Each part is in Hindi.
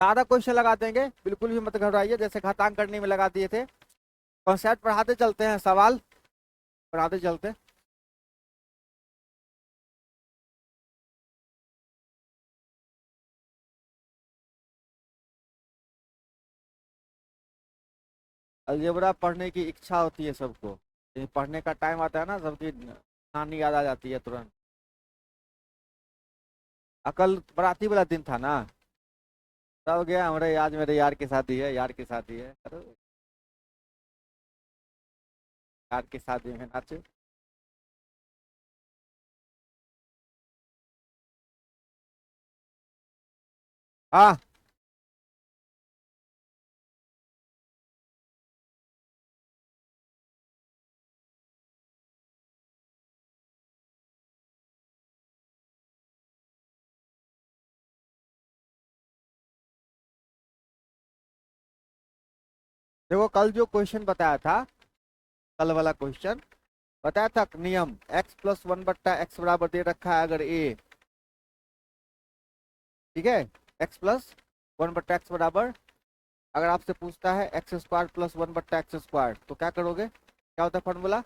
सारा क्वेश्चन लगा देंगे, बिल्कुल भी मत घबराइए, जैसे घातांक करने में लगा दिए थे। कॉन्सेप्ट पढ़ाते चलते हैं, सवाल पढ़ाते चलते। अलजेब्रा पढ़ने की इच्छा होती है सबको, लेकिन पढ़ने का टाइम आता है ना, सबकी नानी याद आ जाती है तुरंत। कल बराती वाला दिन था ना, सब गया हमारे, आज मेरे यार की शादी है, यार की शादी है, अरे यार की शादी में नाचे। हाँ, देखो कल जो क्वेश्चन बताया था, कल वाला क्वेश्चन बताया था नियम, x+1/x बराबर दे रखा है अगर a, ठीक है, x+1/x बराबर, अगर आपसे पूछता है x² + 1/x², तो क्या करोगे, क्या होता है फॉर्मूला?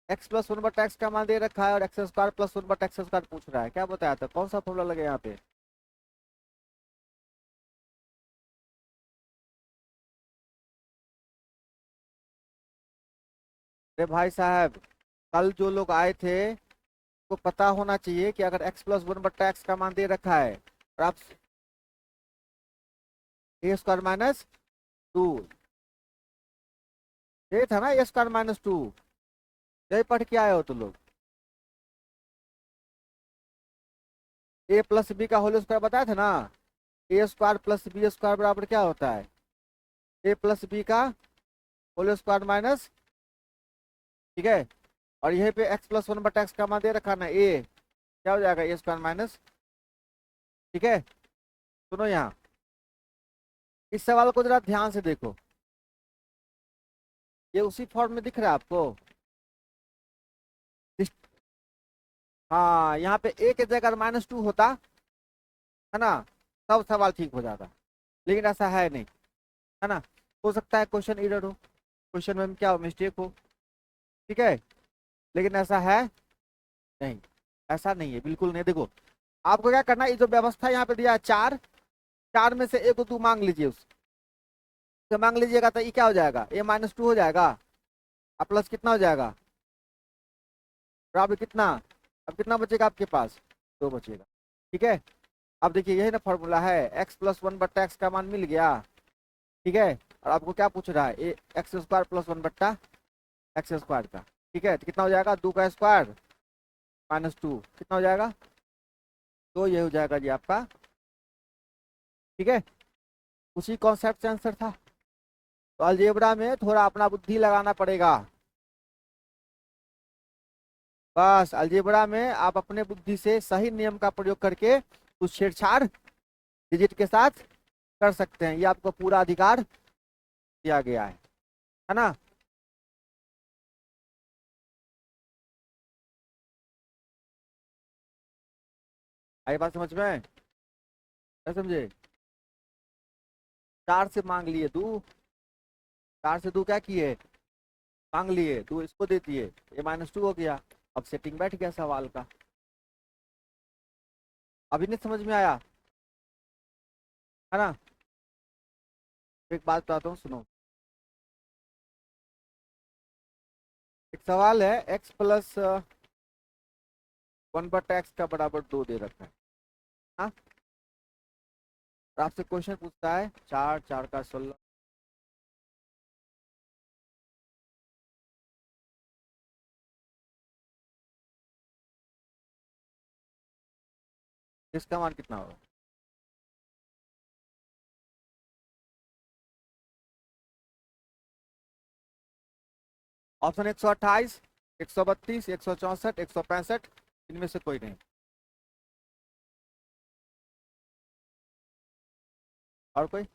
x+1/x का मान दे रखा है और x² + 1/x² पूछ रहा है, क्या बताया था, कौन सा फॉर्मूला लगे यहाँ पे? अरे भाई साहब, कल जो लोग आए थे को पता होना चाहिए कि अगर x+1/x का मान दे रखा है और आप a² - 2, ये था ना a²-2, यही पढ़ के आए हो तुम लोग। a+b का होल स्क्वायर बताया था ना, a² + b² बराबर क्या होता है, a+b का होल स्क्वायर माइनस, ठीक है, और यहीं पे x+1/x का मान दे रखा ना a, क्या हो जाएगा, a²-, ठीक है। सुनो यहाँ, इस सवाल को जरा ध्यान से देखो, ये उसी फॉर्म में दिख रहा है आपको? हाँ, यहाँ पे a के जगह -2 होता है ना, तब सवाल ठीक हो जाता, लेकिन ऐसा है नहीं, है ना। हो सकता है क्वेश्चन एरर हो, क्वेश्चन में क्या हो, मिस्टेक हो, ठीक है, लेकिन ऐसा है नहीं, ऐसा नहीं है, बिल्कुल नहीं। देखो आपको क्या करना है, ये जो व्यवस्था यहाँ पे दिया है चार, चार में से एक को तू मांग लीजिए, उससे मांग लीजिएगा तो ये क्या हो जाएगा, a-2 हो जाएगा, अब प्लस कितना हो जाएगा, बराबर कितना, अब कितना बचेगा आपके पास, 2 बचेगा, ठीक है। अब देखिए यही ना फॉर्मूला है, x+1/x का मान मिल गया, ठीक है, और आपको क्या पूछ रहा है, x² + 1/x² का, ठीक है, तो कितना हो जाएगा, 2 का स्क्वायर -2, कितना हो जाएगा, तो ये हो जाएगा जी आपका, ठीक है। उसी कॉन्सेप्ट से आंसर था, तो अलजेब्रा में थोड़ा अपना बुद्धि लगाना पड़ेगा, बस अलजेब्रा में आप अपने बुद्धि से सही नियम का प्रयोग करके कुछ छेड़छाड़ डिजिट के साथ कर सकते हैं, ये आपको पूरा अधिकार दिया गया है ना। आई बात समझ में, क्या समझे? चार से मांग लिए तू, चार से तू क्या किए, मांग लिए, तू इसको दे दिए, a-2 हो गया, अब सेटिंग बैठ गया सवाल का, अभी नहीं समझ में आया, है ना। एक बात बताता हूँ सुनो, एक सवाल है, x+1/x का बराबर 2 दे रखा है, हाँ, और आपसे क्वेश्चन पूछता है 4×4 = 16, इसका मान कितना होगा? ऑप्शन 128, 132, 164, 165, इनमें से कोई नहीं, और कोई?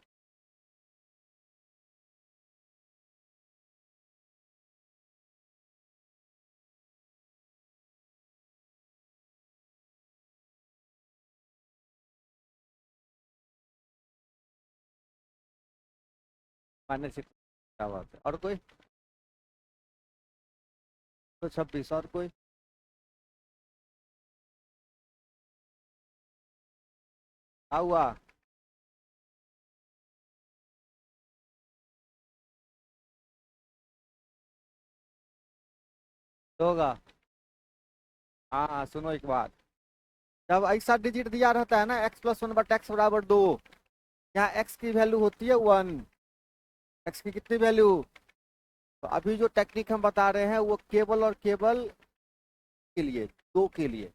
-6 क्या बात है। और कोई? तो 26 और कोई? क्या हुआ? तो होगा। हाँ सुनो एक बात, जब एक साथ डिजिट दिया रहता है ना x+1/x=2, यहाँ x की वैल्यू होती है 1। x की कितनी वैल्यू? तो अभी जो टेक्निक हम बता रहे हैं वो केवल और केवल के लिए, 2 के लिए।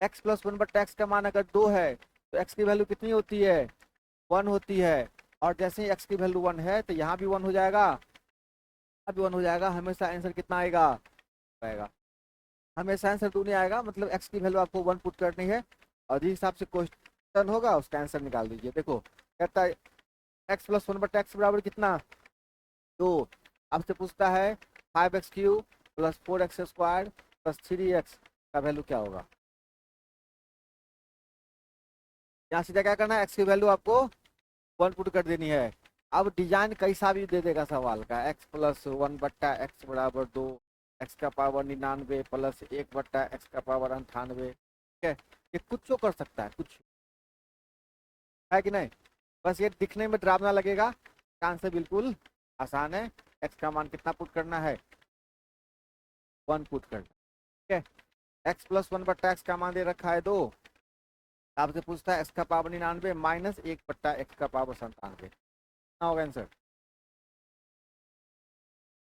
x+1/x का मान अगर 2 है तो x की वैल्यू कितनी होती है? 1 होती है। और जैसे ही x की वैल्यू 1 है तो यहाँ भी 1 हो जाएगा, अभी 1 हो जाएगा। हमेशा आंसर कितना आएगा? आएगा। हमेशा आंसर 2 नहीं आएगा, मतलब x की वैल्यू आपको 1 पुट करनी है और जिस हिसाब से क्वेश्चन होगा उसका आंसर निकाल दीजिए। देखो कहता है x+1/x बराबर कितना? 2। आपसे पूछता है 5x³ + 4x² + 3x का वैल्यू क्या होगा। यहाँ सीधा क्या करना है, x की वैल्यू आपको 1 पुट कर देनी है। अब डिजाइन कैसा भी दे देगा सवाल का, x+1/x बराबर 2, x का पावर 99 + 1/x का पावर 98। ठीक है, ये कुछ तो कर सकता है, कुछ है कि नहीं। बस ये दिखने में डरावना लगेगा, आंसर बिल्कुल आसान है। x का मान कितना पुट करना है? 1 पुट करना। ठीक है, x+1/x का मान दे रखा है 2। आपसे पूछता है x का पावर 99 - 1/x का पावर 97। होगा आंसर।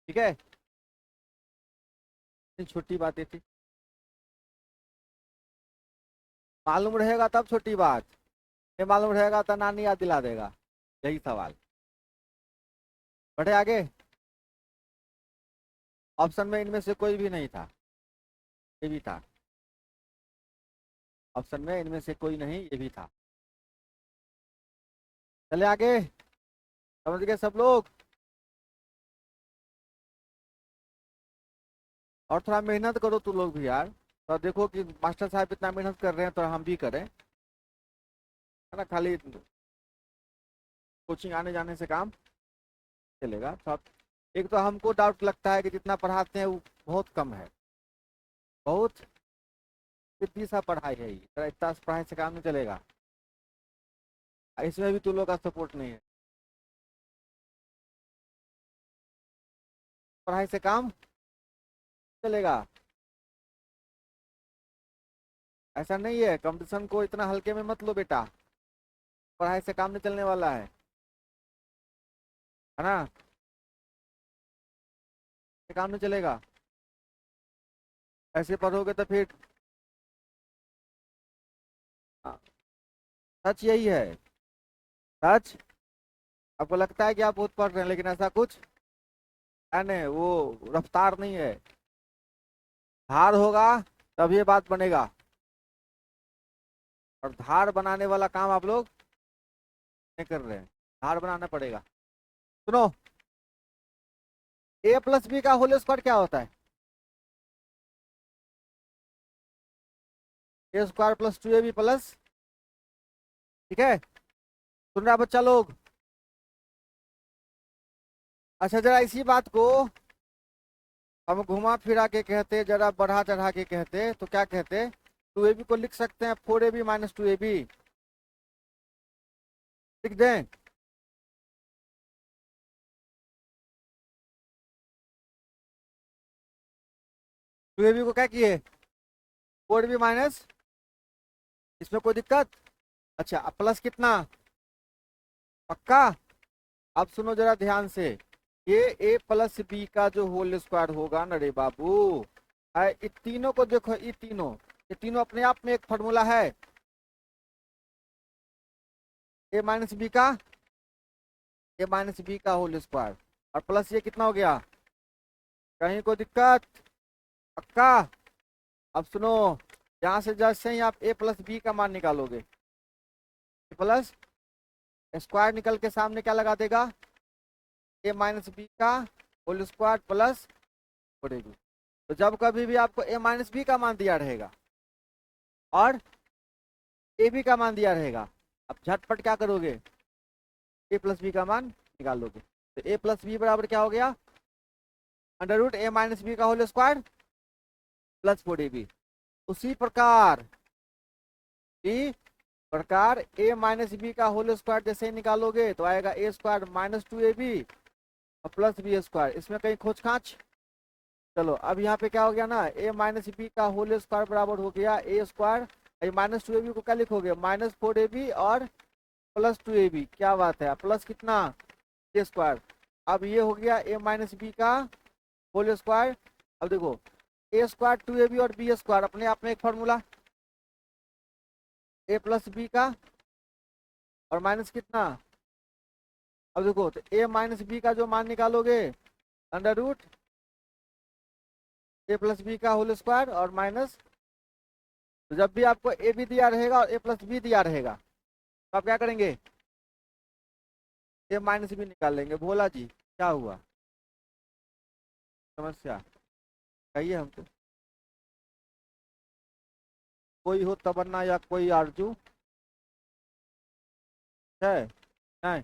ठीक है, छोटी बातें थी, मालूम रहेगा तब छोटी बात, ये मालूम रहेगा तो नानी याद दिला देगा। यही सवाल। बढ़े आगे। ऑप्शन में इनमें से कोई भी नहीं था, ये भी था। ऑप्शन में इनमें से कोई नहीं, ये भी था। चले आगे, समझ गए सब लोग। और थोड़ा मेहनत करो तुम लोग भी यार, तो देखो कि मास्टर साहब इतना मेहनत कर रहे हैं तो हम भी करें, है ना। खाली कोचिंग आने जाने से काम चलेगा सब। एक तो हमको डाउट लगता है कि जितना पढ़ाते हैं वो बहुत कम है, बहुत सिद्धि सा पढ़ाई है ये, तो इतना पढ़ाई से काम नहीं चलेगा। इसमें भी तुम लोग का सपोर्ट नहीं है, पढ़ाई से काम चलेगा। ऐसा नहीं है, कंपटीशन को इतना हल्के में मत लो बेटा, पढ़ाई से काम नहीं चलने वाला है ना। ये काम नहीं चलेगा, ऐसे पढ़ोगे तो फिर। हाँ, सच यही है, सच। आपको लगता है कि आप बहुत पढ़ रहे हैं, लेकिन ऐसा कुछ है नहीं, वो रफ्तार नहीं है। धार होगा तब ये बात बनेगा, और धार बनाने वाला काम आप लोग नहीं कर रहे हैं, धार बनाना पड़ेगा। सुनो, a+b का होल स्क्वायर क्या होता है? a² + 2ab plus. ठीक है, सुन रहा बच्चा लोग? अच्छा जरा इसी बात को हम घुमा फिरा के कहते, जरा बढ़ा चढ़ा के कहते तो क्या कहते? 2ab को लिख सकते हैं 4ab - 2ab, लिख दें। 2ab को क्या किए? 4ab माइनस, इसमें कोई दिक्कत? अच्छा अब प्लस कितना? पक्का? अब सुनो जरा ध्यान से, ये a+b का जो होल स्क्वायर होगा ना रे बाबू, ये तीनों को देखो, ये तीनों अपने आप में एक फॉर्मूला है। a - b का, a - b का होल स्क्वायर, और प्लस ये कितना हो गया? कहीं कोई दिक्कत? पक्का? अब सुनो, यहाँ से जैसे ही आप a+b का मान निकालोगे, प्लस स्क्वायर निकल के सामने क्या लगा देगा? a - b का होल स्क्वायर प्लस 4ab। तो जब कभी भी आपको a - b का मान दिया रहेगा और ab का मान दिया रहेगा, अब झटपट क्या करोगे? a+b का मान निकाल लोगे। तो ए प्लस बी बराबर क्या हो गया, अंडर रूट ए माइनस बी का होल स्क्वायर प्लस 4ab। उसी प्रकार ए माइनस बी का होल स्क्वायर जैसे ही निकालोगे तो आएगा ए स्क्वायर माइनस 2ab और प्लस बी स्क्वायर। इसमें कहीं खोज खाच। चलो अब यहाँ पे क्या हो गया ना, ए माइनस बी का होल स्क्वायर बराबर हो गया ए स्क्वायर, माइनस 2ab को क्या लिखोगे, माइनस 4ab और प्लस 2ab। क्या बात है, प्लस कितना, ए स्क्वायर। अब ये हो गया ए माइनस बी का होल स्क्वायर। अब देखो ए स्क्वायर 2ab और बी स्क्वायर अपने आप में एक फॉर्मूला, ए प्लस बी का और माइनस कितना। अब देखो तो ए माइनस बी का जो मान निकालोगे अंडर रूट ए प्लस बी का होल स्क्वायर और माइनस, तो जब भी आपको ए भी दिया रहेगा और ए प्लस बी दिया रहेगा तो आप क्या करेंगे, ए माइनस बी निकाल लेंगे। भोला जी क्या हुआ, समस्या कहिए हमको। कोई हो तमन्ना या कोई आरजू है, नहीं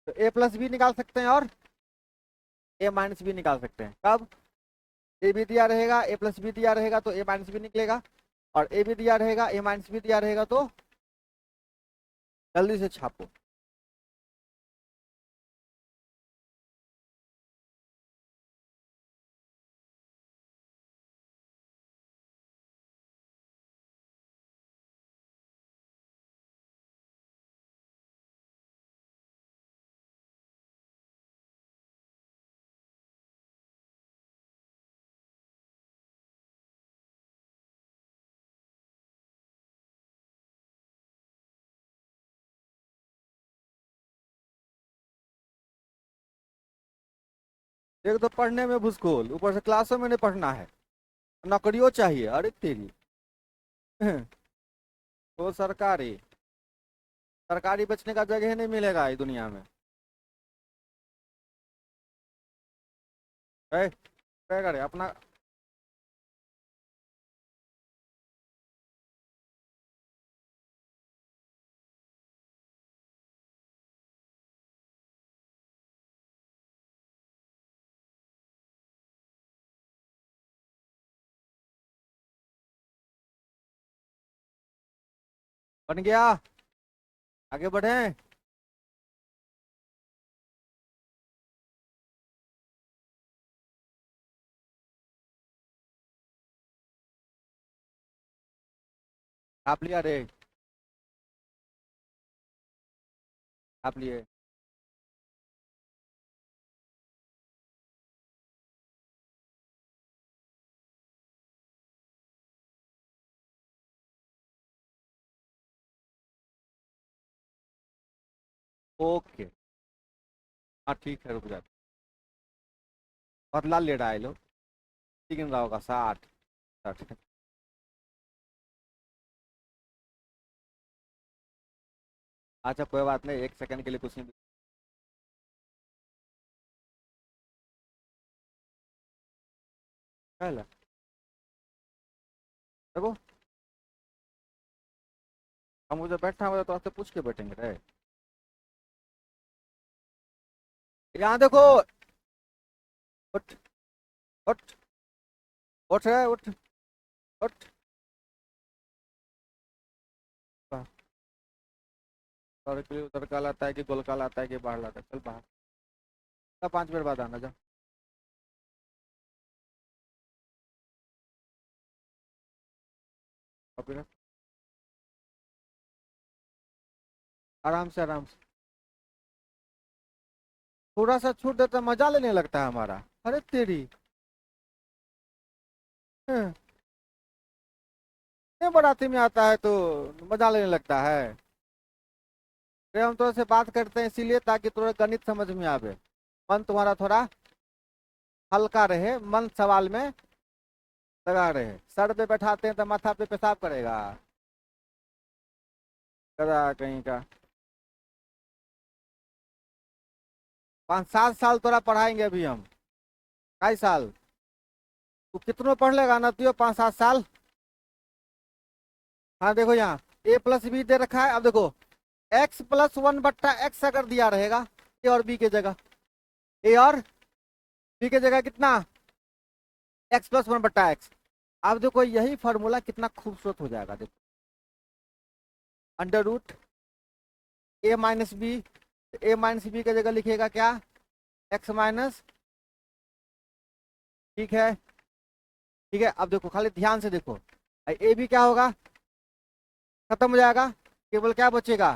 तो ए प्लस बी निकाल सकते हैं और ए माइनस बी निकाल सकते हैं। कब, ए भी दिया रहेगा ए प्लस बी दिया रहेगा तो ए माइनस बी निकलेगा, और ए भी दिया रहेगा ए माइनस बी दिया रहेगा तो जल्दी से छापो। एक तो पढ़ने में भूसकोल, ऊपर से क्लासों में नहीं पढ़ना है, नौकरियों चाहिए। अरे तेरी तो सरकारी सरकारी बचने का जगह नहीं मिलेगा इस दुनिया में। क्या करे अपना, बन गया, आगे बढ़े। आप लिया रे, आप लिए। ओके, हाँ ठीक है, रुक जा। बदला ले रहा है लो, लेकिन रहा होगा 60 60। अच्छा कोई बात नहीं, एक सेकंड के लिए कुछ नहीं। पहला देखो, हम मुझे बैठा हुआ तो आपसे पूछ के बैठेंगे रे। यहाँ देखो, उठ उठ उठ रे उठ उठ। और के लिए उधर का लाता है कि गोल का लाता है कि बाहर लाता है, चल बाहर। 5 मिनट बाद आना जा। और फिर आराम से आराम से, थोड़ा सा छूट देता मजा लेने लगता है हमारा। अरे तेरी हम्म, ये बाराती में आता है तो मजा लेने लगता है। अरे हम तो ऐसे बात करते हैं इसीलिए ताकि थोड़ा गणित समझ में आवे, मन तुम्हारा थोड़ा हल्का रहे, मन सवाल में लगा रहे। सर पे बैठाते हैं तो माथा पे पेशाब करेगा, करा कहीं का। 5 7 साल तोरा पढ़ाएंगे अभी हम, 2.5 साल। तू कितनों पढ़ लेगा ना तू 5 7 साल। हाँ देखो यहाँ ए प्लस बी दे रखा है। अब देखो x +1/x अगर दिया रहेगा ए और बी के जगह, ए और बी की जगह कितना, एक्स प्लस वन बट्टा एक्स। अब देखो यही फॉर्मूला कितना खूबसूरत हो जाएगा, देखो अंडर रूट ए माइनस बी, ए माइनस बी की जगह लिखिएगा क्या, एक्स माइनस, ठीक है। ठीक है, अब देखो खाली ध्यान से देखो, ए बी क्या होगा, खत्म हो जाएगा, केवल क्या बचेगा,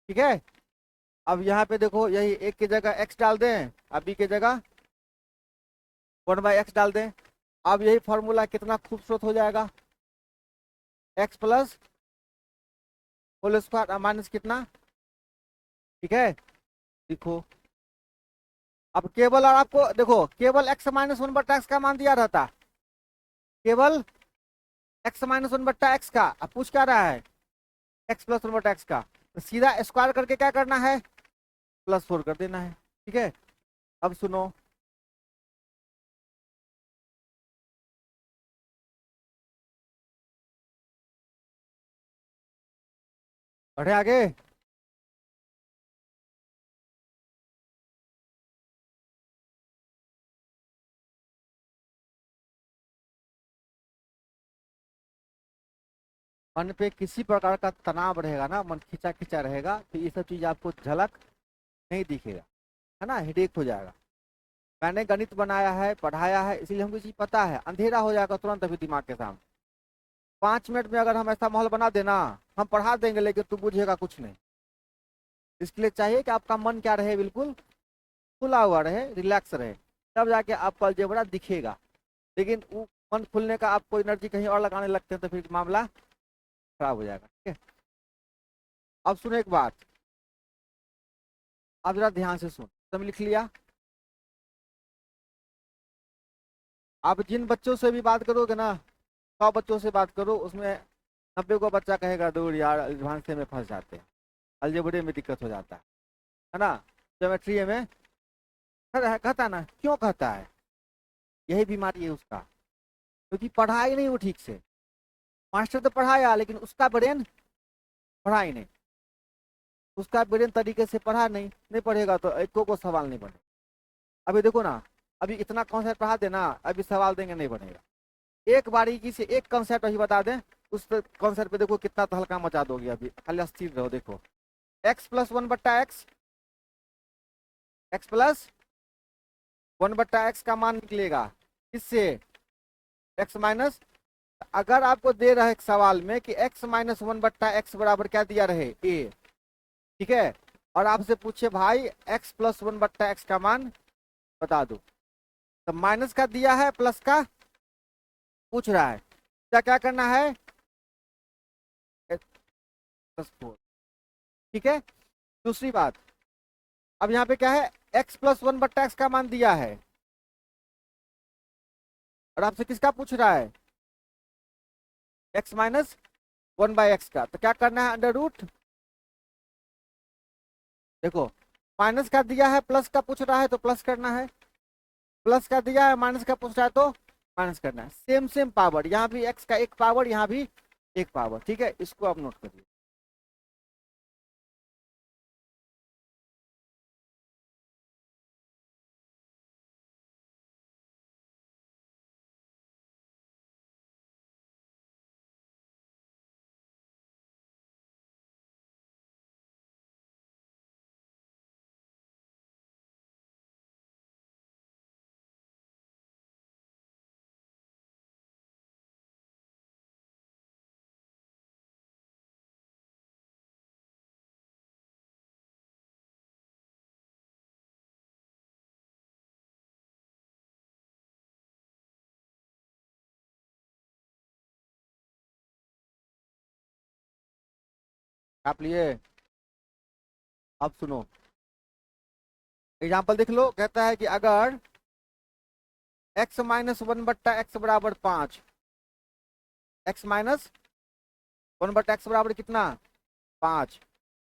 ठीक है। अब यहाँ पे देखो यही एक की जगह एक्स डाल दें, अब बी की जगह वन बाई एक्स डाल दें। अब यही फॉर्मूला कितना खूबसूरत हो जाएगा, x plus whole square minus कितना, ठीक है। देखो अब केवल, और आपको देखो केवल एक्स माइनस वन बट्टा एक्स का मान दिया रहता, केवल एक्स माइनस वन बट्टा एक्स का, अब पूछ क्या रहा है, एक्स प्लस वन बट्टा एक्स का, तो सीधा स्क्वायर करके क्या करना है, प्लस फोर कर देना है, ठीक है। अब सुनो, बढ़े आगे। मन पे किसी प्रकार का तनाव रहेगा ना, मन खिंचा खिंचा रहेगा, तो ये सब चीज आपको झलक नहीं दिखेगा, है ना, हेडेक हो जाएगा। मैंने गणित बनाया है, पढ़ाया है, इसलिए हमको चीज पता है, अंधेरा हो जाएगा तुरंत अभी दिमाग के सामने। 5 मिनट में अगर हम ऐसा माहौल बना देना, हम पढ़ा देंगे लेकिन तू बुझेगा कुछ नहीं। इसके लिए चाहिए कि आपका मन क्या रहे, बिल्कुल खुला हुआ रहे, रिलैक्स रहे, तब जाके आपको अलजेब्रा दिखेगा। लेकिन वो मन खुलने का आपको एनर्जी कहीं और लगाने लगते हैं तो फिर मामला खराब हो जाएगा, ठीक है। अब सुनो एक बात, अब जरा ध्यान से सुन, तुम लिख लिया। आप जिन बच्चों से भी बात करोगे ना, 100 बच्चों से बात करो, उसमें 90 को बच्चा कहेगा दूर यार एडवांस में फंस जाते हैं, अलजेब्रे में दिक्कत हो जाता है ना, ज्योमेट्री में कहता ना, क्यों कहता है, यही बीमारी है उसका, क्योंकि पढ़ाई नहीं वो ठीक से, मास्टर तो पढ़ाया लेकिन उसका ब्रेन पढ़ाई नहीं, उसका ब्रेन तरीके से पढ़ा नहीं, नहीं पढ़ेगा तो एक को सवाल नहीं बने। अभी देखो ना, अभी इतना कॉन्सेप्ट पढ़ा देना, अभी सवाल देंगे नहीं बनेगा, एक बारीकी से एक कॉन्सेप्ट अभी बता दें, उस कॉन्सेप्ट पे देखो कितना तहलका मचा दोगे, अभी खाली अस्थिर रहो। देखो एक्स प्लस वन बट्टा एक्स, एक्स प्लस वन बट्टा एक्स का मान निकलेगा किससे, एक्स माइनस, अगर आपको दे रहा है एक सवाल में कि एक्स माइनस वन बट्टा एक्स बराबर क्या दिया रहे, ए, ठीक है, और आपसे पूछे भाई एक्स प्लस वन बट्टा एक्स का मान बता दो, तो माइनस का दिया है प्लस का पूछ रहा है, क्या क्या करना है, प्लस फोर, ठीक है। दूसरी बात, अब यहाँ पे क्या है, एक्स प्लस वन बट्टा एक्स का मान दिया है, और आपसे किसका पूछ रहा है, x minus one by x का, तो क्या करना है, अंडर रूट, देखो माइनस का दिया है प्लस का पूछ रहा है तो प्लस करना है, प्लस का दिया है माइनस का पूछ रहा है तो माइनस करना है, सेम सेम पावर, यहाँ भी एक्स का एक पावर, यहाँ भी एक पावर, ठीक है, इसको आप नोट करिए। आप लिए, अब सुनो एग्जाम्पल देख लो, कहता है कि अगर एक्स माइनस वन बट्टा एक्स बराबर 5, एक्स माइनस वन बट्टा एक्स बराबर कितना, 5,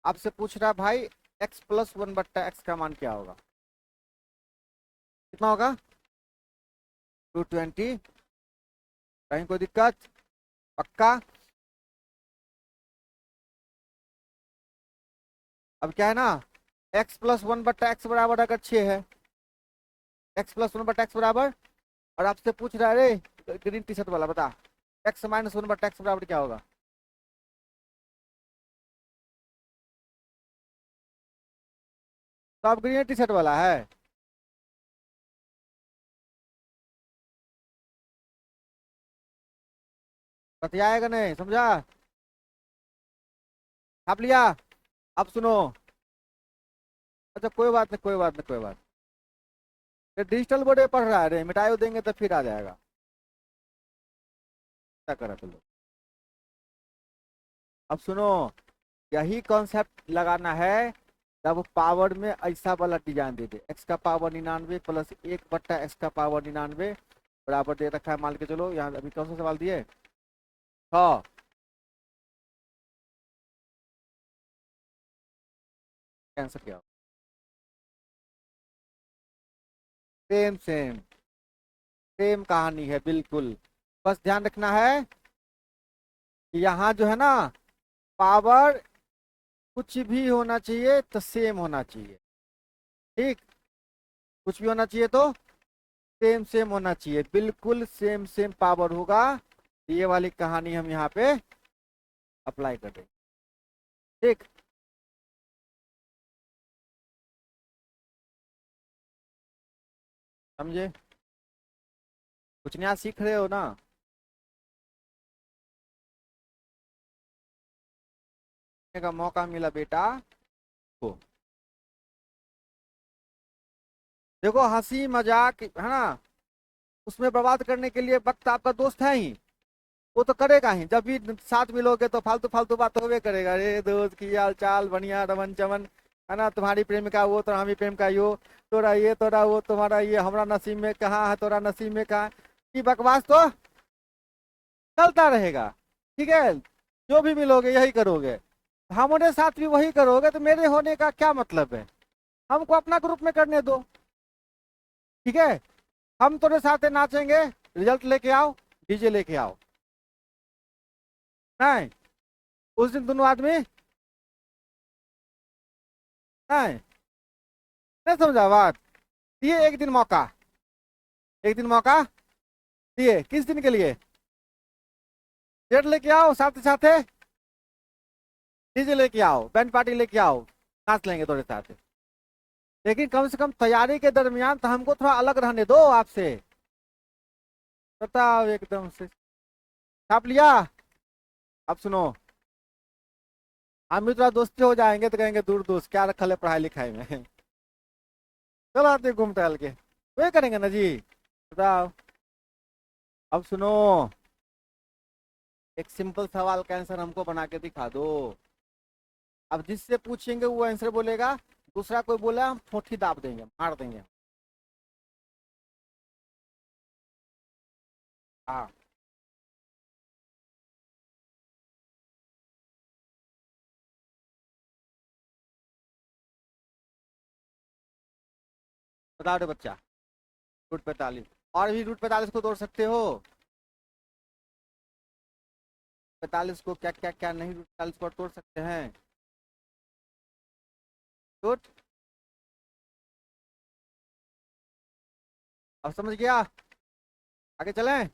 आपसे पूछ रहा है भाई एक्स प्लस वन बट्टा एक्स का मान क्या होगा, कितना होगा, 220, कहीं कोई दिक्कत, पक्का। अब क्या है ना, एक्स प्लस वन बट्टा एक्स बराबर अगर 6 है, एक्स प्लस वन बट्टा एक्स बराबर, और आपसे पूछ रहा है रे ग्रीन टी शर्ट वाला बता, एक्स माइनस वन बट्टा एक्स बराबर क्या होगा? तो आप ग्रीन टी शर्ट वाला है। बतियाएगा नहीं, समझा? छाप लिया? अब सुनो। अच्छा कोई बात नहीं, कोई बात नहीं, कोई बात। ये डिजिटल बोर्ड पे पढ़ रहा है रे, मिटाई देंगे तो फिर आ जाएगा। क्या करा तुम लोग? अब सुनो, यही कॉन्सेप्ट लगाना है जब पावर में ऐसा वाला डिजाइन दे दे, एक्स का पावर 99 प्लस 1 बट्टा एक्स का पावर 99 बराबर दे रखा है, मान के चलो। यहाँ अभी कौन सा सवाल दिए? 6। कैंसिल किया। सेम सेम सेम कहानी है बिल्कुल। बस ध्यान रखना है कि यहाँ जो है ना, पावर कुछ भी होना चाहिए तो सेम होना चाहिए। ठीक, कुछ भी होना चाहिए तो सेम सेम होना चाहिए, बिल्कुल सेम सेम पावर होगा। ये वाली कहानी हम यहाँ पे अप्लाई कर देंगे। ठीक, समझे? कुछ नया सीख रहे हो ना? सीखने का मौका मिला बेटा को। देखो हंसी मजाक है ना, उसमें बर्बाद करने के लिए वक्त आपका दोस्त है ही, वो तो करेगा ही। जब भी साथ मिलोगे तो फालतू फालतू बात होवे करेगा, अरे दोस्त की हाल चाल बढ़िया रमन चमन, है ना, तुम्हारी प्रेमिका वो तो हमी प्रेम का यो, तोरा ये तोरा वो, तुम्हारा ये, हमारा नसीब में कहाँ है, तोरा नसीब में कहाँ है। ये बकवास तो चलता रहेगा। ठीक है, जो भी मिलोगे यही करोगे, हमारे साथ भी वही करोगे, तो मेरे होने का क्या मतलब है? हमको अपना ग्रुप में करने दो। ठीक है, हम तुम्हारे साथ नाचेंगे, रिजल्ट लेके आओ, डीजे लेके आओ। नहीं, उस दिन दोनों आदमी, नहीं नहीं समझा बात? दिए एक दिन मौका, एक दिन मौका दिए, किस दिन के लिए? डेट लेके आओ, साथ साथ डीजे लेके आओ, बैंड पार्टी लेके आओ, नाच लेंगे थोड़े साथ। लेकिन कम से कम तैयारी के दरमियान तो हमको थोड़ा अलग रहने दो आपसे। बताओ एकदम से छाप लिया? अब सुनो, हम भी थोड़ा दोस्ती हो जाएंगे तो कहेंगे दूर दोस्त क्या रखा है पढ़ाई लिखाई में। चलो आते हैं घूम टहल के, वही करेंगे ना जी। बताओ। अब सुनो, एक सिंपल सवाल का आंसर हमको बना के दिखा दो। अब जिससे पूछेंगे वो आंसर बोलेगा, दूसरा कोई बोला हम ठोठी दाब देंगे, मार देंगे। हाँ, बताओ रे बच्चा। रूट 45, और भी रूट 45 को तोड़ सकते हो। 45 को क्या क्या क्या नहीं रूट 45 पर तोड़ सकते हैं। गुड, अब समझ गया? आगे चलें?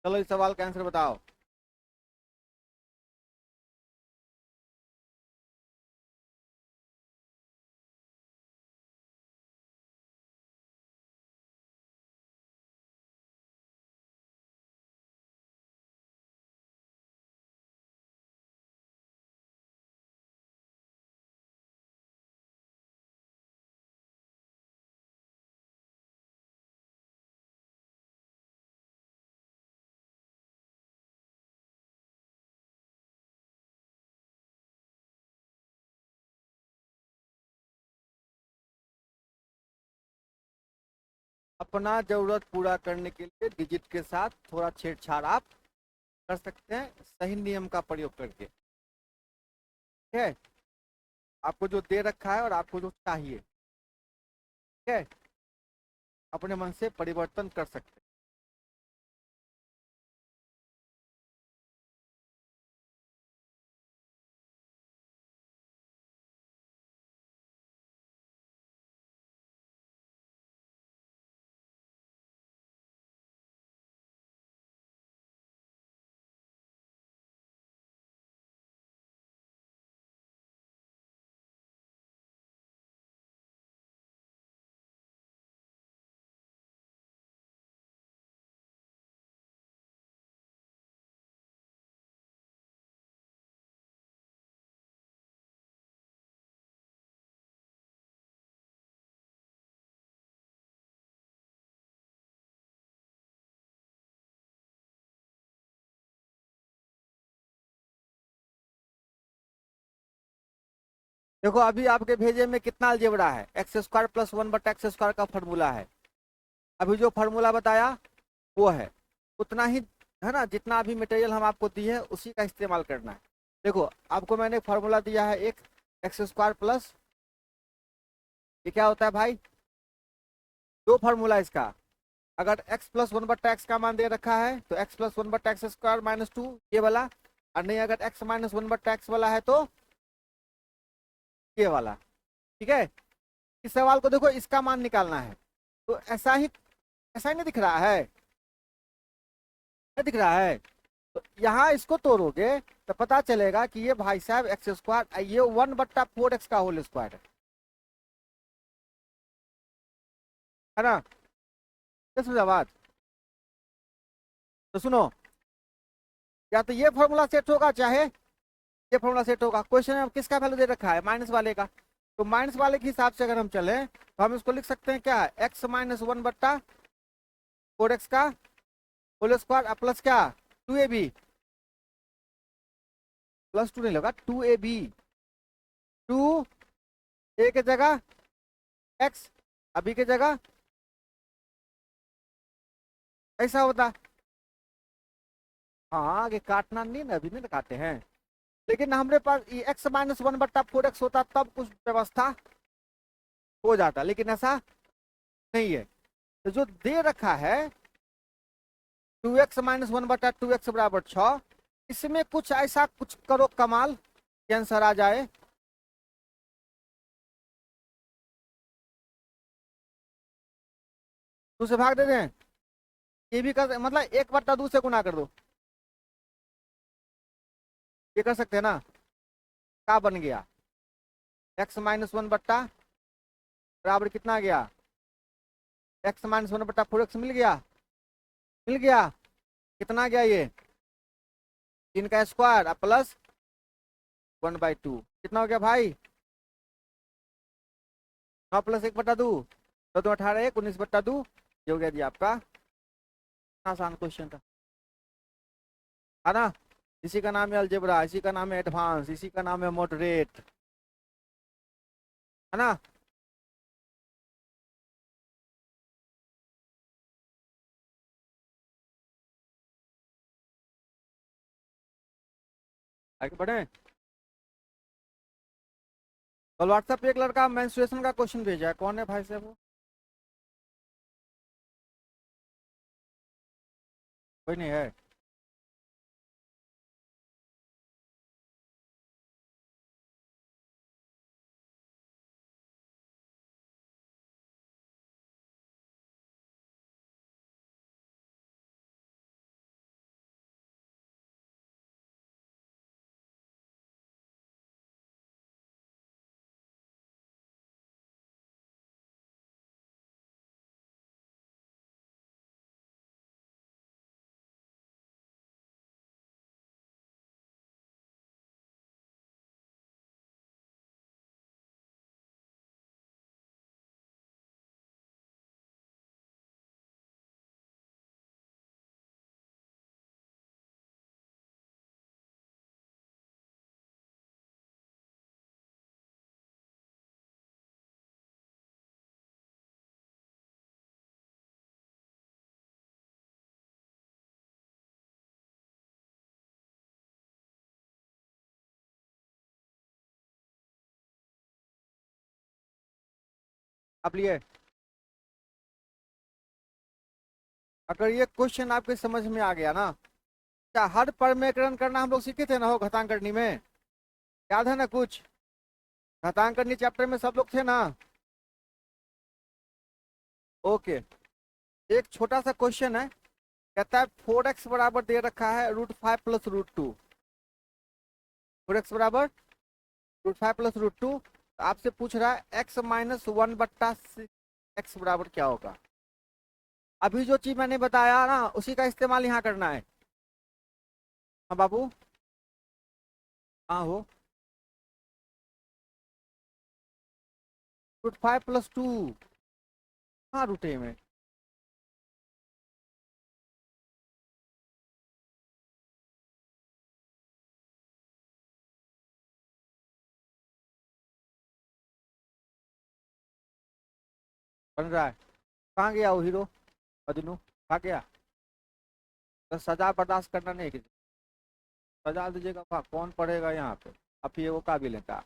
चलो इस सवाल का आंसर बताओ। अपना जरूरत पूरा करने के लिए डिजिट के साथ थोड़ा छेड़छाड़ आप कर सकते हैं, सही नियम का प्रयोग करके। ठीक है, आपको जो दे रखा है और आपको जो चाहिए, ठीक है, अपने मन से परिवर्तन कर सकते हैं। देखो अभी आपके भेजे में कितना अलजेब्रा है, एक्स स्क्वायर प्लस 1/x² का फॉर्मूला है। अभी जो फॉर्मूला बताया वो है, उतना ही है ना, जितना अभी मटेरियल हम आपको दिए है उसी का इस्तेमाल करना है। देखो आपको मैंने फॉर्मूला दिया है एक, x² प्लस, ये क्या होता है भाई, दो फार्मूला इसका। अगर x प्लस 1/x का मान दे रखा है तो x प्लस 1/x² -2 ये वाला, और नहीं अगर x माइनस 1/x वाला है तो ये वाला। ठीक है, इस सवाल को देखो इसका मान निकालना है, तो ऐसा ही नहीं दिख रहा है, नहीं दिख रहा है, तो यहाँ इसको तोड़ोगे तो पता चलेगा कि ये भाई साहब x², ये 1/4x का होल स्क्वायर है ना। ये समझा बात। तो सुनो, या तो ये फॉर्मूला सेट होगा चाहे ये फॉर्मूला सेट होगा। क्वेश्चन में किसका वैल्यू दे रखा है, माइनस वाले का, तो माइनस वाले के हिसाब से अगर हम चले तो हम इसको लिख सकते हैं क्या, x माइनस 1/4x का होल स्क्वायर प्लस क्या 2ab, प्लस 2 नहीं लगा 2ab, 2a के जगह x, अभी के जगह ऐसा होता। हाँ आगे काटना नहीं ना, अभी नहीं काटे हैं, लेकिन हमारे पास ये x माइनस 1/4x होता तब कुछ व्यवस्था हो जाता, लेकिन ऐसा नहीं है। तो जो दे रखा है 2x माइनस 1/2x बराबर 6, इसमें कुछ ऐसा कुछ करो कमाल कि आंसर आ जाए। दो से भाग दे दें, ये भी कर, मतलब 1/2 से गुना कर दो, ये कर सकते हैं ना। क्या बन गया, x माइनस 1 बराबर कितना आ गया, x माइनस 1/4x मिल गया, मिल गया, कितना आ गया ये, 3 का स्क्वायर प्लस 1/2, कितना हो गया भाई, 9 प्लस 1/2, तो 18 1 19/2, ये हो गया जी आपका। आसान क्वेश्चन था, है ना। इसी का नाम है अलजेब्रा, इसी का नाम है एडवांस, इसी का नाम है मॉडरेट, है ना। आगे बढ़े। कल व्हाट्सएप पे एक लड़का मेंस्ट्रुएशन का क्वेश्चन भेजा है, कौन है भाई साहब वो, कोई नहीं है। आप लिए, अगर ये क्वेश्चन आपके समझ में आ गया ना, क्या हर परमेकरण करना हम लोग सीखे थे ना, हो घातांकरणी में, याद है ना कुछ, घातांकरणी चैप्टर में सब लोग थे ना। ओके, एक छोटा सा क्वेश्चन है, कहता है 4x बराबर दे रखा है √5 प्लस √2, 4x बराबर √5 प्लस √2, आपसे पूछ रहा है x माइनस 1/6x बराबर क्या होगा। अभी जो चीज मैंने बताया ना उसी का इस्तेमाल यहाँ करना है। हाँ बाबू, हाँ हो, √5 प्लस 2, हाँ रूटे में, बन रहा है। कहाँ गया वो हीरो मजनू, कहाँ गया? तो सजा बर्दाश्त करना नहीं है किसी, सजा दीजिएगा वहाँ कौन पढ़ेगा यहाँ पे, आप ये वो काबिल है का?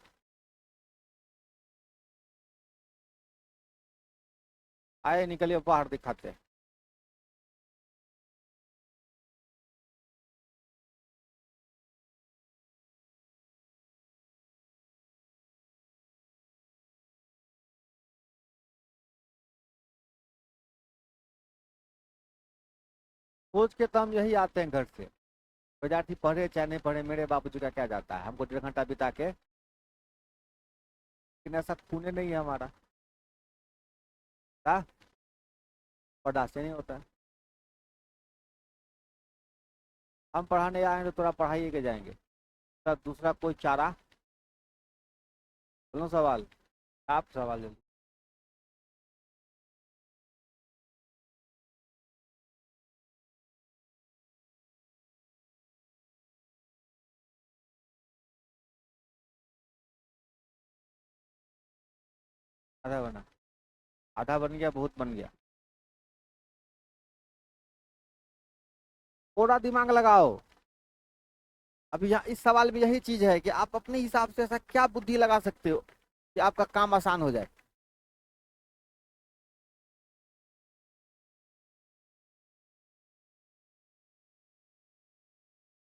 आए निकलिए बाहर दिखाते हैं। सोच के तो हम यही आते हैं घर से, विद्यार्थी पढ़े चाहे नहीं पढ़े मेरे बाबूजी का क्या जाता है, हमको 1.5 घंटा बिता के, लेकिन ऐसा खूने नहीं है हमारा, हाँ बर्दाश्त नहीं होता है। हम पढ़ाने आए हैं तो थोड़ा पढ़ाइए के जाएंगे, तब दूसरा कोई चारा? बोलो सवाल, आप सवाल जल्दी। आधा बना, आधा बन गया, बहुत बन गया। थोड़ा दिमाग लगाओ। अभी यहाँ इस सवाल में यही चीज है कि आप अपने हिसाब से ऐसा क्या बुद्धि लगा सकते हो कि आपका काम आसान हो जाए।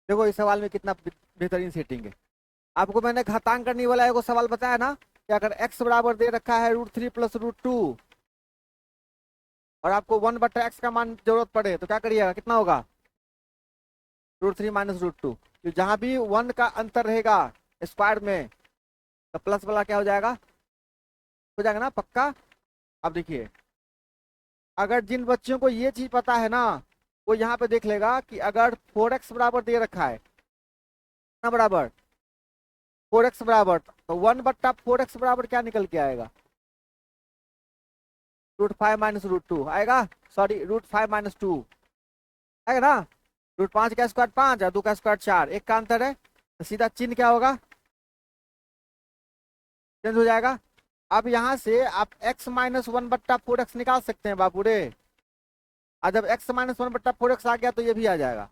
देखो इस सवाल में कितना बेहतरीन सेटिंग है। आपको मैंने घातांक करने वाला एगो सवाल बताया ना कि अगर x बराबर दे रखा है √3 प्लस √2 और आपको 1/x का मान जरूरत पड़े तो क्या करिएगा, कितना होगा? √3 माइनस √2। तो जहां भी 1 का अंतर रहेगा स्क्वायर में तो प्लस वाला क्या हो जाएगा ना पक्का। अब देखिए, अगर जिन बच्चों को ये चीज पता है ना वो यहाँ पे देख लेगा कि अगर 4x बराबर दे रखा है ना, बराबर 4x बराबर, तो 1/4x बराबर क्या निकल के आएगा? √5 माइनस √2 आएगा, सॉरी √5 - 2 आएगा ना। √5 का स्क्वायर 5 और 2 का स्क्वायर 4, एक का अंतर है तो सीधा चिन्ह क्या होगा, चेंज हो जाएगा। अब यहाँ से आप x - 1/4x निकाल सकते हैं बाबू रे। और जब x - 1/4x आ गया तो ये भी आ जाएगा।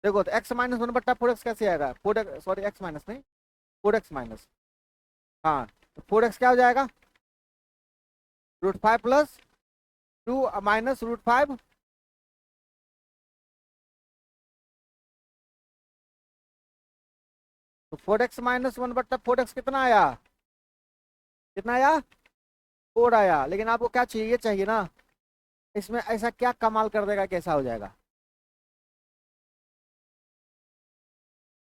देखो तो x - 1/4x कैसे आएगा, 4x, सॉरी x माइनस नहीं, 4x माइनस, हाँ तो 4x क्या हो जाएगा, √5 प्लस 2 माइनस √5, तो 4x - 1/4x कितना आया, कितना आया, 4 आया। लेकिन आपको क्या चाहिए, ये चाहिए ना, इसमें ऐसा क्या कमाल कर देगा कैसा हो जाएगा,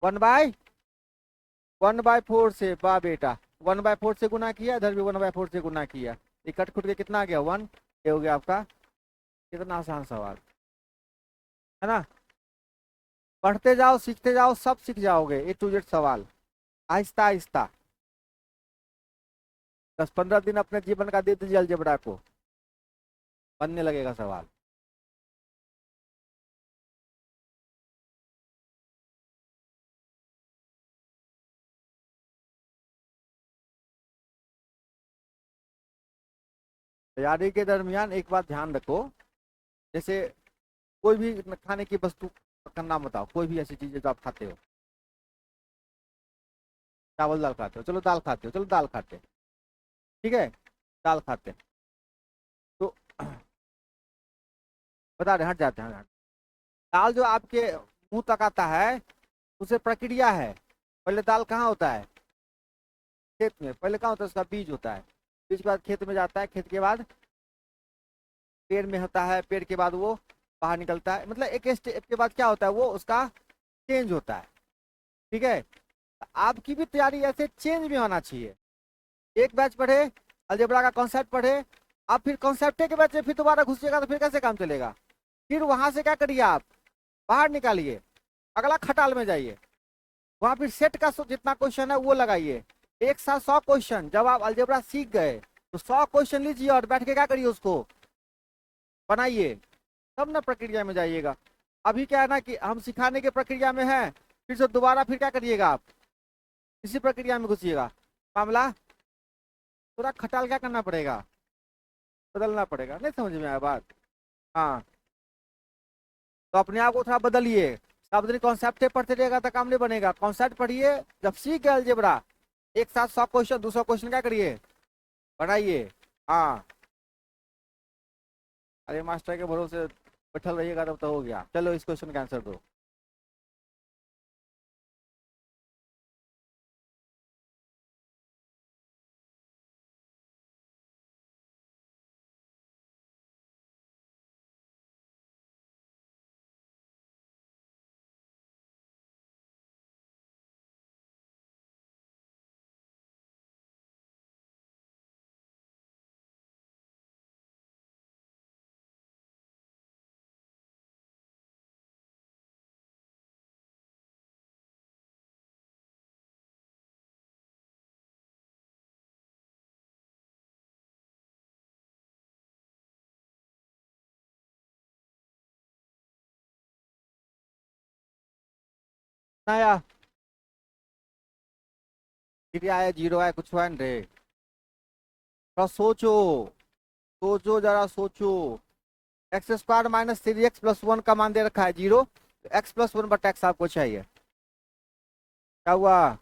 1/4 से, वाह बेटा, 1/4 से गुना किया, इधर भी 1/4 से गुना किया, ये कट खुट के कितना आ गया 1, ये हो गया आपका। कितना आसान सवाल है ना। पढ़ते जाओ सीखते जाओ सब सीख जाओगे, A to Z सवाल, आहिस्ता आहिस्ता। 10-15 दिन अपने जीवन का दे दीजिए अलजेब्रा को, बनने लगेगा सवाल। तैयारी के दरमियान एक बात ध्यान रखो, जैसे कोई भी खाने की वस्तु का नाम बताओ, कोई भी ऐसी चीज जो आप खाते हो, चावल दाल खाते हो, चलो दाल खाते हो, चलो दाल खाते हैं, ठीक है, दाल खाते हैं तो बता रहे, हट जाते हैं, दाल जो आपके मुंह तक आता है उसे प्रक्रिया है। पहले दाल कहाँ होता है, खेत में, पहले कहाँ होता है, उसका बीज होता है, बीज के बाद खेत में जाता है, खेत के बाद पेड़ में होता है, पेड़ के बाद वो बाहर निकलता है, मतलब एक स्टेप के बाद क्या होता है वो उसका चेंज होता है, ठीक है। आपकी भी तैयारी ऐसे चेंज भी होना चाहिए। एक बैच पढ़े, अलजेब्रा का कॉन्सेप्ट पढ़े, आप फिर कॉन्सेप्ट के बैच में फिर दोबारा घुसिएगा तो फिर कैसे काम चलेगा। फिर वहां से क्या करिए, आप बाहर निकालिए, अगला खटाल में जाइए, वहां फिर सेट का जितना क्वेश्चन है वो लगाइए, एक साथ 100 क्वेश्चन। जब आप अलजेब्रा सीख गए तो 100 क्वेश्चन लीजिए और बैठ के क्या करिए, उसको बनाइए, तब ना प्रक्रिया में जाइएगा। अभी क्या है ना कि हम सिखाने की प्रक्रिया में है, फिर से दोबारा फिर क्या करिएगा, आप इसी प्रक्रिया में घुसिएगा, मामला थोड़ा खटाल क्या करना पड़ेगा, बदलना पड़ेगा, नहीं समझ में आया बात? हाँ, तो अपने आप को थोड़ा बदलिए। सार्वजनिक कॉन्सेप्ट पढ़ते रहेगा तो काम नहीं बनेगा, कॉन्सेप्ट पढ़िए। जब सीख गए अलजेब्रा, एक साथ 100 क्वेश्चन 200 क्वेश्चन क्या करिए, बनाइए। हाँ, अरे मास्टर के भरोसे बैठल रहिएगा तब तो हो गया। चलो इस क्वेश्चन का आंसर दो। नया फिर आया, जीरो आया, कुछ हुआ नहीं रे। थोड़ा सोचो, सोचो जरा सोचो। x² - 3x + 1 का मान दे रखा है 0, x+1/x आपको चाहिए। क्या हुआ?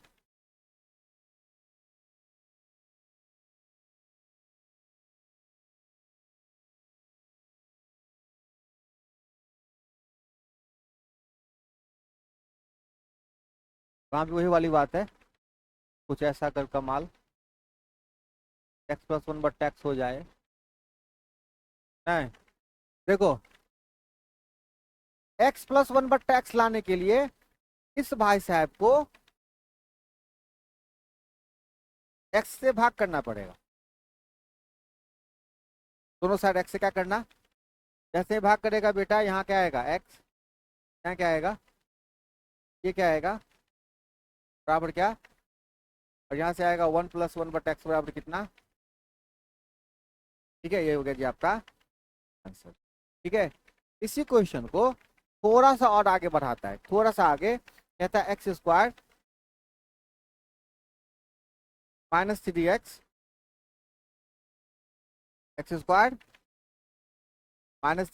वहां भी वही वाली बात है, कुछ ऐसा कर कमाल x+1/x हो जाए। नहीं, देखो, x+1/x लाने के लिए इस भाई साहब को x से भाग करना पड़ेगा। दोनों साइड x से क्या करना, जैसे ही भाग करेगा बेटा, यहाँ क्या आएगा x, यहाँ क्या आएगा, ये क्या आएगा, बराबर क्या, और यहाँ से आएगा 1+1/x बराबर कितना। ठीक है, ये हो गया जी आपका आंसर। ठीक है, इसी क्वेश्चन को थोड़ा सा और आगे बढ़ाता है, थोड़ा सा आगे कहता है x² -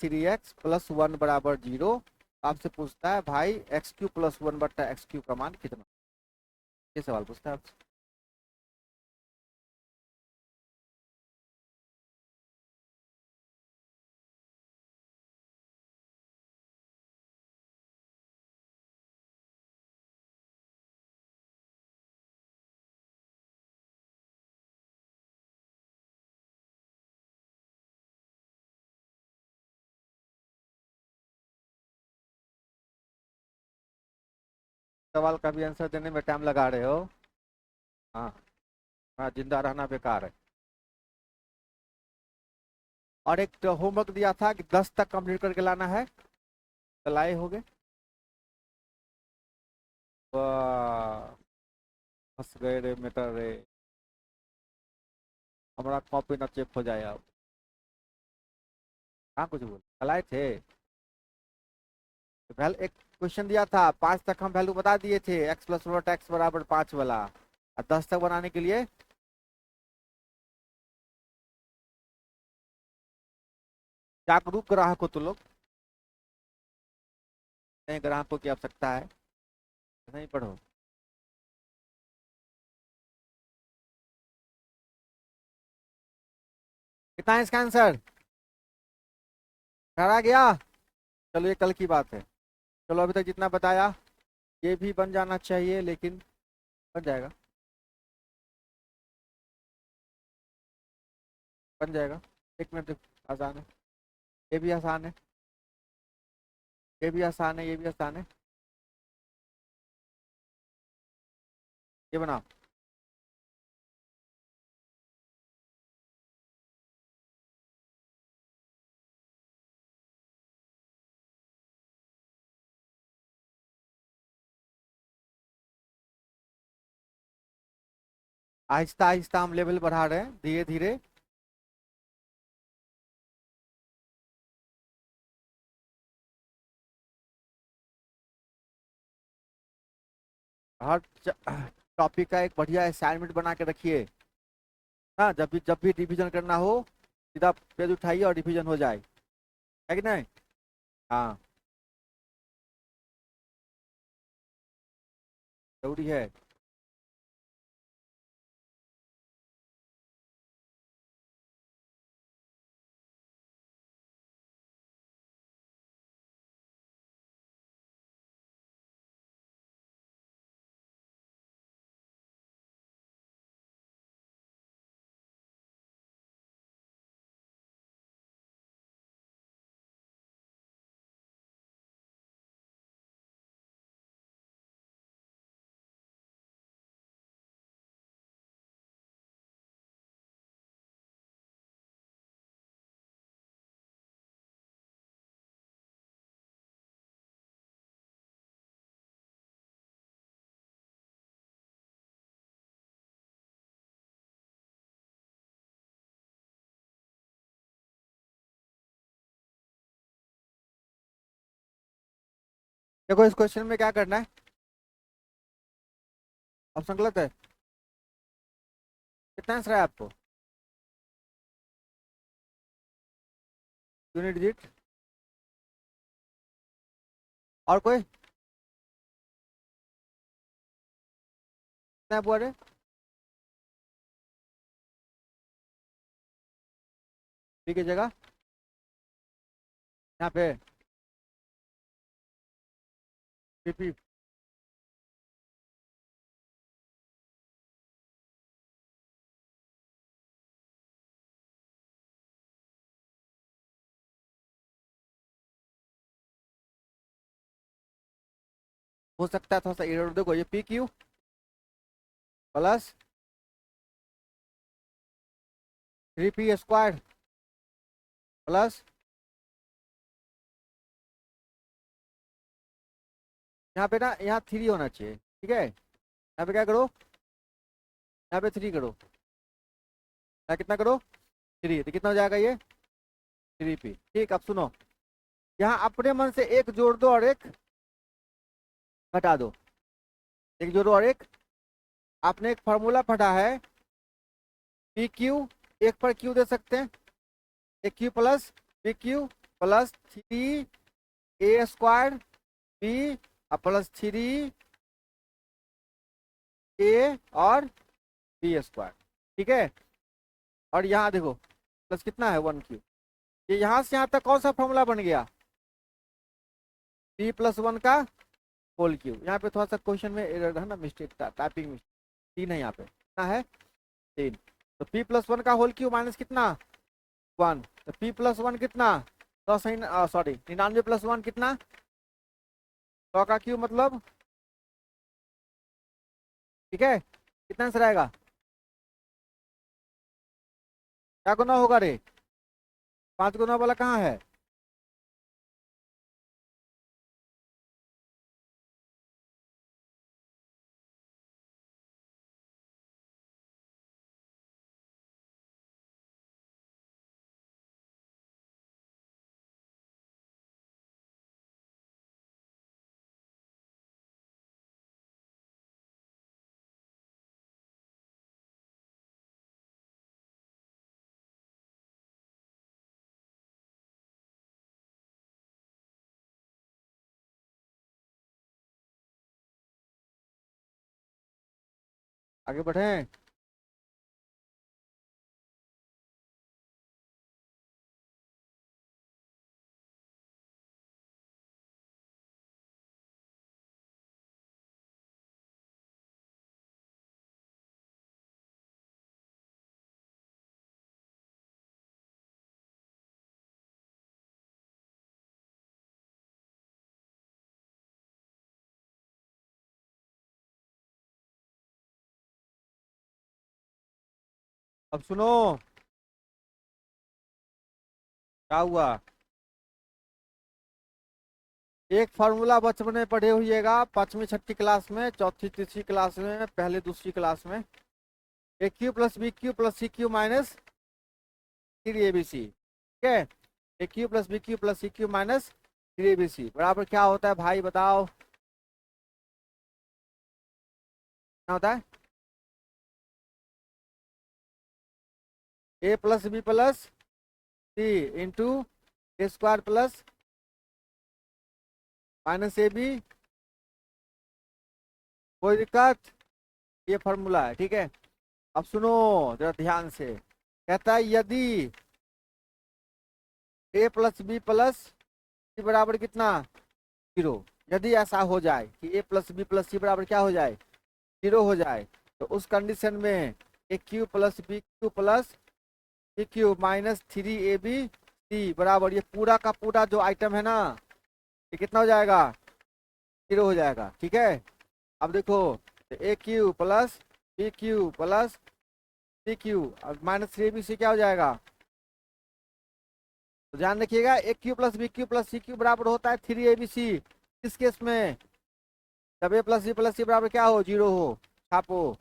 3x बराबर 0। आपसे पूछता है भाई x³ + 1/x³ का मान कितना। ये सवाल पूछता है आपसे। सवाल का भी आंसर देने में टाइम लगा रहे हो। हाँ, हाँ, जिंदा रहना बेकार है। और एक तो होमवर्क दिया था कि 10 तक कंप्लीट करके लाना है, तो लाए होगे। वाह, फंस गए रे मेटर रे, हमारा कॉपी ना चेक हो जाए अब। हाँ, कुछ बोल लाए थे। तो एक क्वेश्चन दिया था 5 तक, हम वैल्यू बता दिए थे, x+1/x बराबर 5 वाला। और 10 तक बनाने के लिए जागरूक ग्राहक हो तो लोग, नए ग्राहकों की आवश्यकता है, नहीं पढ़ो। कितना है इसका आंसर? घर आ गया? चलो ये कल की बात है। चलो अभी तक जितना बताया ये भी बन जाना चाहिए, लेकिन बन जाएगा, बन जाएगा। एक मिनट, आसान है, ये भी आसान है, ये भी आसान है, ये भी आसान है। ये बनाओ। आहिस्ता आहिस्ता हम लेवल बढ़ा रहे हैं, धीरे धीरे। हर टॉपिक का एक बढ़िया असाइनमेंट बना के रखिए। हाँ, जब भी रिवीजन करना हो, सीधा पेज उठाइए और डिवीजन हो जाए, है कि नहीं? हाँ, जरूरी है। देखो इस क्वेश्चन में क्या करना है, ऑप्शन गलत है। कितना आंसर है आपको? Unit digit. और कोई? कितना बोल रहे? ठीक है, जगह यहाँ पे पीपी। हो सकता है थोड़ा सा एरर, देखो ये P q plus 3p² plus यहाँ पे ना, यहाँ 3 होना चाहिए, ठीक है? यहाँ पे क्या करो, यहाँ पे 3 करो, यहाँ कितना करो, 3, तो कितना हो जाएगा ये? 3p। ठीक, अब सुनो, यहाँ अपने मन से एक जोड़ दो और एक घटा दो। एक जोड़ो और एक, आपने एक फॉर्मूला पढ़ा है, पी क्यू, एक पर क्यू दे सकते हैं, एक cube plus p q plus 3a² b plus 3a और b², ठीक है? और यहाँ देखो प्लस कितना है, 1q। ये यहाँ से यहाँ तक कौन सा फॉर्मूला बन गया? p+1 का होल क्यूब। यहाँ पे थोड़ा सा क्वेश्चन में एरर है ना, मिस्टेक था, टाइपिंग मिस्टेक। 3 है यहाँ पे, कितना है? 3। तो p+1 का होल क्यूब माइनस कितना? 1। तो p+1 कितना? 100, सॉरी 99+1 कितना? 100 का क्यूब मतलब, ठीक है? कितना आंसर आएगा? क्या गुना होगा रे? 5 गुना वाला कहाँ है? आगे बढ़े। अब सुनो क्या हुआ। एक फार्मूला बचपन में पढ़े हुईएगा, 5वीं 6ठी क्लास में, 4थी 3री क्लास में, पहले 2री क्लास में। A cube plus B cube plus C cube minus 3abc, ठीक है? A cube plus B cube plus C cube minus 3abc बराबर क्या होता है भाई बताओ? क्या होता है? A plus B plus C into A square plus minus A B. कोई दिक्कत? ये फॉर्मूला है, ठीक है। अब सुनो जरा ध्यान से, कहता है यदि ए प्लस बी प्लस सी बराबर कितना 0, यदि ऐसा हो जाए कि ए प्लस बी प्लस सी बराबर क्या हो जाए 0 हो जाए, तो उस कंडीशन में A cube plus B cube plus C cube minus 3ab C बराबर, ये पूरा का पूरा जो आइटम है ना, ये कितना हो जाएगा 0 हो जाएगा, ठीक है। अब देखो A cube plus B cube plus C cube minus 3ab C क्या हो जाएगा, तो ध्यान रखिएगा A cube plus B cube plus C cube बराबर होता है 3abc। इस केस में जब ए प्लस सी बराबर क्या हो 0 हो, छापो।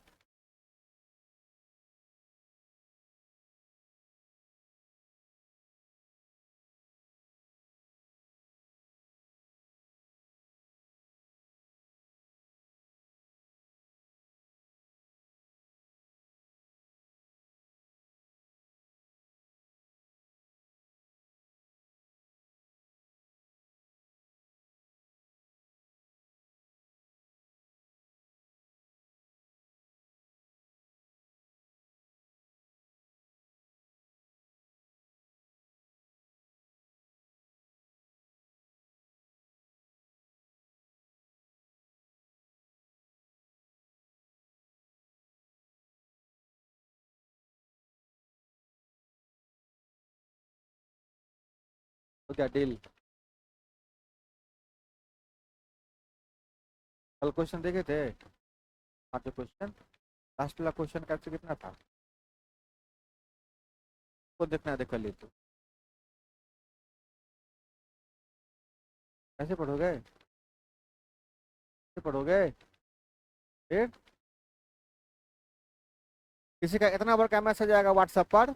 तो क्या डील? कल क्वेश्चन देखे थे, हाँ जो क्वेश्चन लास्ट वाला क्वेश्चन कैसे कितना था, तो देखना है, देख ले तो कैसे पढ़ोगे, कैसे पढ़ोगे फिर? किसी का इतना बड़ा मैसेज आएगा व्हाट्सएप पर,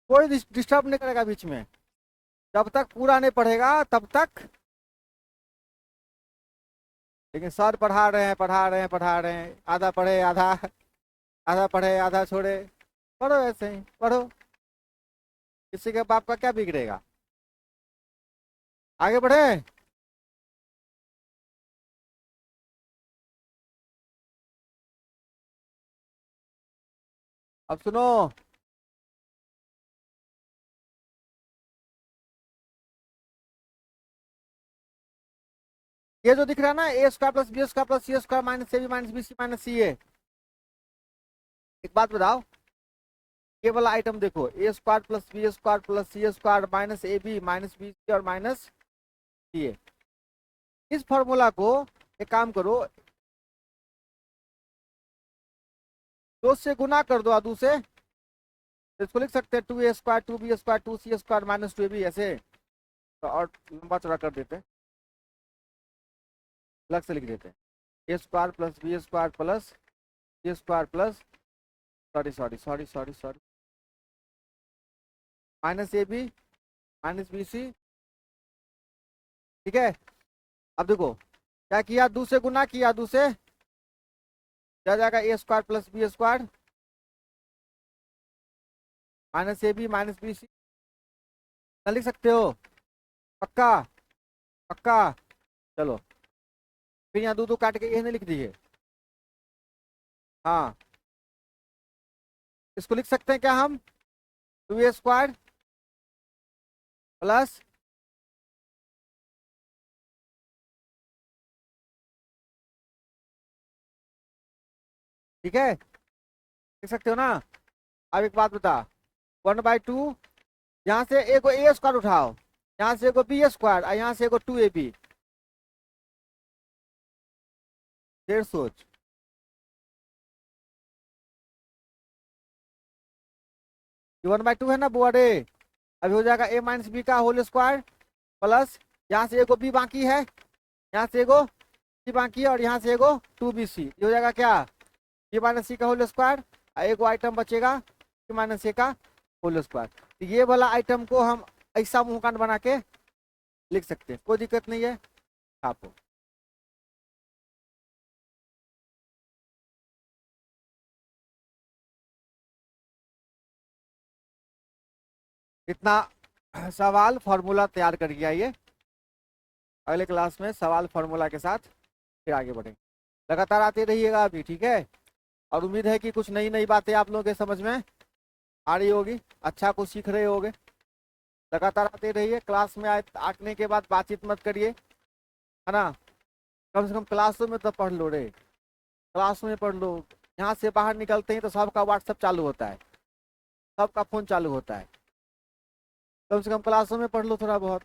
कोई डिस्टर्ब नहीं करेगा बीच में, जब तक पूरा नहीं पढ़ेगा तब तक। लेकिन सर पढ़ा रहे हैं पढ़ा रहे हैं पढ़ा रहे हैं, आधा पढ़े आधा, आधा पढ़े आधा छोड़े, पढ़ो ऐसे ही पढ़ो, किसी के बाप का क्या बिगड़ेगा, आगे बढ़े। अब सुनो, ये जो दिख रहा है ना A square plus B square plus C square minus A B minus B C minus C A, एक बात बताओ, ये वाला आइटम देखो A square plus B square plus C square minus A B minus B C और माइनस सी ए, इस फॉर्मूला को एक काम करो, दो से गुना कर दो आदू से, तो इसको लिख सकते हैं 2a square 2b square 2c square minus 2ab ऐसे, तो और लंबा चौड़ा कर देते हैं, अलग से लिख देते हैं A square plus B square plus C square plus sorry sorry sorry sorry sorry minus A B minus B C, ठीक है। अब देखो क्या किया, दूसरे गुना किया, दूसरे क्या जाएगा A square plus B square minus A B minus B C, लिख सकते हो, पक्का पक्का। चलो फिर यहाँ दो दो काट के ये नहीं लिख दीजिए, हाँ इसको लिख सकते हैं क्या हम 2a स्क्वायर प्लस ठीक है, लिख सकते हो ना। अब एक बात बता, 1/2, यहाँ से एक ए स्क्वायर उठाओ, यहाँ से एक बी स्क्वायर और यहाँ से एक 2ab, फिर सोच, ये 1/2 है ना बुआ रे, अभी हो जाएगा a माइनस बी का होल स्क्वायर प्लस यहाँ से एगो b बाकी है, यहाँ से एगो c बाकी है और यहाँ से एगो 2bc, ये हो जाएगा क्या b माइनस सी का होल स्क्वायर, एगो आइटम बचेगा c माइनस ए का होल स्क्वायर। ये वाला आइटम को हम ऐसा मुंह कान बना के लिख सकते हैं, कोई दिक्कत नहीं है। छापो। इतना सवाल फॉर्मूला तैयार कर गया ये। अगले क्लास में सवाल फॉर्मूला के साथ फिर आगे बढ़ेंगे। लगातार आते रहिएगा अभी, ठीक है। और उम्मीद है कि कुछ नई नई बातें आप लोगों के समझ में आ रही होगी, अच्छा कुछ सीख रहे होगे। लगातार आते रहिए। क्लास में आने के बाद बातचीत मत करिए, है ना। कम से कम क्लासरूम में तो पढ़ लो रे, क्लासरूम में पढ़ लो। यहाँ से बाहर निकलते ही तो सबका व्हाट्सएप चालू होता है, सबका फोन चालू होता है। कम से कम क्लासरूम में पढ़ लो थोड़ा बहुत।